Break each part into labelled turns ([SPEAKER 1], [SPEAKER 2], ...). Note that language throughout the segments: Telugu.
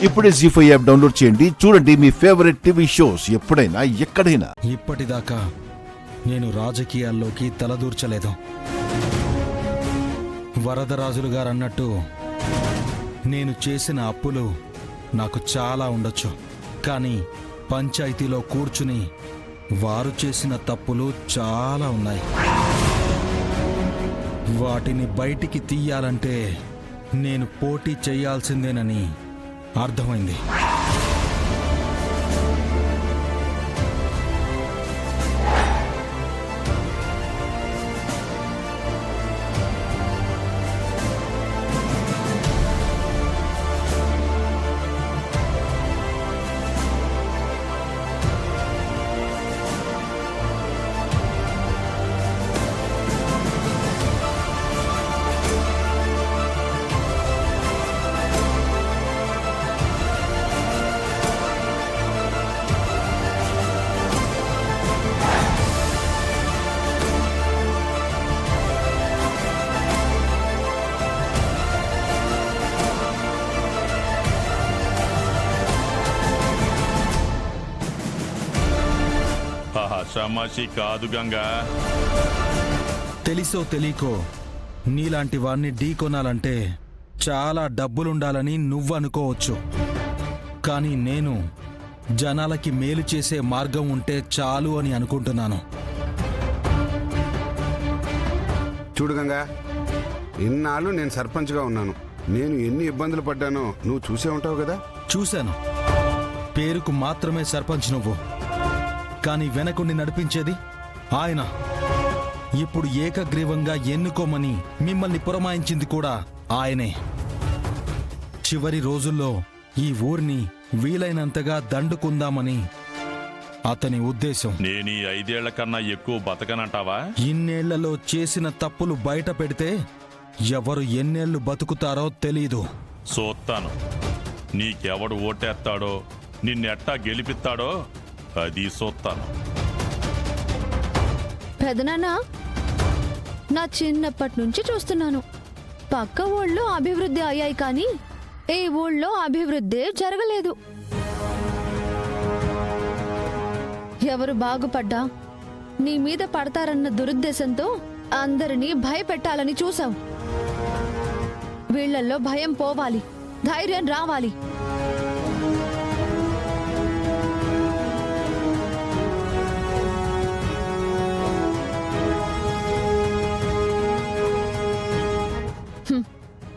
[SPEAKER 1] ఇప్పుడే జీ5 యాప్ డౌన్లోడ్ చేయండి. చూడండి మీ ఫేవరెట్ టీవీ షోస్ ఎప్పుడైనా ఎక్కడైనా.
[SPEAKER 2] ఇప్పటిదాకా నేను రాజకీయాల్లోకి తలదూర్చలేదు. వరదరాజులు గారు అన్నట్టు నేను చేసిన అప్పులు నాకు చాలా ఉండొచ్చు. కానీ పంచాయతీలో కూర్చుని వారు చేసిన తప్పులు చాలా ఉన్నాయి. వాటిని బయటికి తీయాలంటే నేను పోటీ చేయాల్సిందేనని అర్థమైంది.
[SPEAKER 3] షమాషి కాదు గంగా.
[SPEAKER 2] తెలిసో తెలియకో నీలాంటి వాణ్ణి ఢీకొనాలంటే చాలా డబ్బులుండాలని నువ్వనుకోవచ్చు. కానీ నేను జనాలకి మేలు చేసే మార్గం ఉంటే చాలు అని అనుకుంటున్నాను.
[SPEAKER 4] చూడు గంగా, ఇన్నాళ్ళు నేను సర్పంచ్గా ఉన్నాను. నేను ఎన్ని ఇబ్బందులు పడ్డానో నువ్వు చూసే ఉంటావు కదా.
[SPEAKER 2] చూశాను. పేరుకు మాత్రమే సర్పంచ్ నువ్వు, కానీ వెనకుండి నడిపించేది ఆయన. ఇప్పుడు ఏకగ్రీవంగా ఎన్నుకోమని మిమ్మల్ని పురమాయించింది కూడా ఆయనే. చివరి రోజుల్లో ఈ ఊరిని వీలైనంతగా దండుకుందామని అతని ఉద్దేశం.
[SPEAKER 3] నేను ఈ 5 ఏళ్ల కన్నా ఎక్కువ బతకనంటావా?
[SPEAKER 2] ఇన్నేళ్లలో చేసిన తప్పులు బయట పెడితే ఎవరు ఎన్నేళ్లు బతుకుతారో తెలీదు.
[SPEAKER 3] చూస్తాను నీకెవడు ఓటేస్తాడో, నిన్నెట్టా గెలిపిస్తాడో అది చూస్తాను.
[SPEAKER 5] పెదనాన్న, నా చిన్నప్పటి నుంచి చూస్తున్నాను, పక్క ఊళ్ళో అభివృద్ధి అయ్యాయి కానీ ఈ ఊళ్ళో అభివృద్ధి జరగలేదు. ఎవరు బాగుపడ్డా నీ మీద పడతారన్న దురుద్దేశంతో అందరినీ భయపెట్టాలని చూసావు. వీళ్లల్లో భయం పోవాలి, ధైర్యం రావాలి.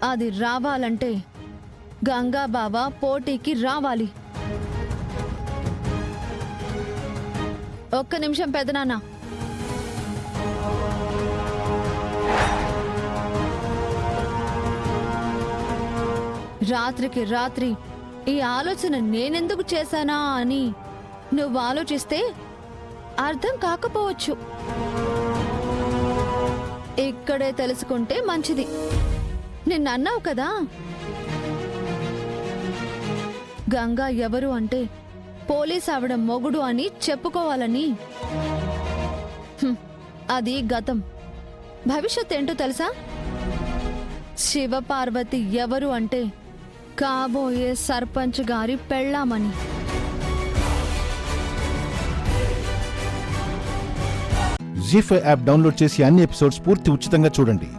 [SPEAKER 5] అది రావాలంటే గంగాబావ పోటీకి రావాలి. ఒక్క నిమిషం పెదనాన్న. రాత్రికి రాత్రి ఈ ఆలోచన నేనెందుకు చేశానా అని నువ్వు ఆలోచిస్తే అర్థం కాకపోవచ్చు. ఇక్కడే తెలుసుకుంటే మంచిది. నిన్నన్నావు కదా, గంగా ఎవరు అంటే పోలీస్ ఆవిడ మొగుడు అని చెప్పుకోవాలని. అది గతం. భవిష్యత్ ఏంటో తెలుసా? శివపార్వతి ఎవరు అంటే కాబోయే సర్పంచ్ గారి పెళ్ళామని.
[SPEAKER 1] జీ5 యాప్ డౌన్లోడ్ చేసి అన్ని ఎపిసోడ్స్ పూర్తి ఉచితంగా చూడండి.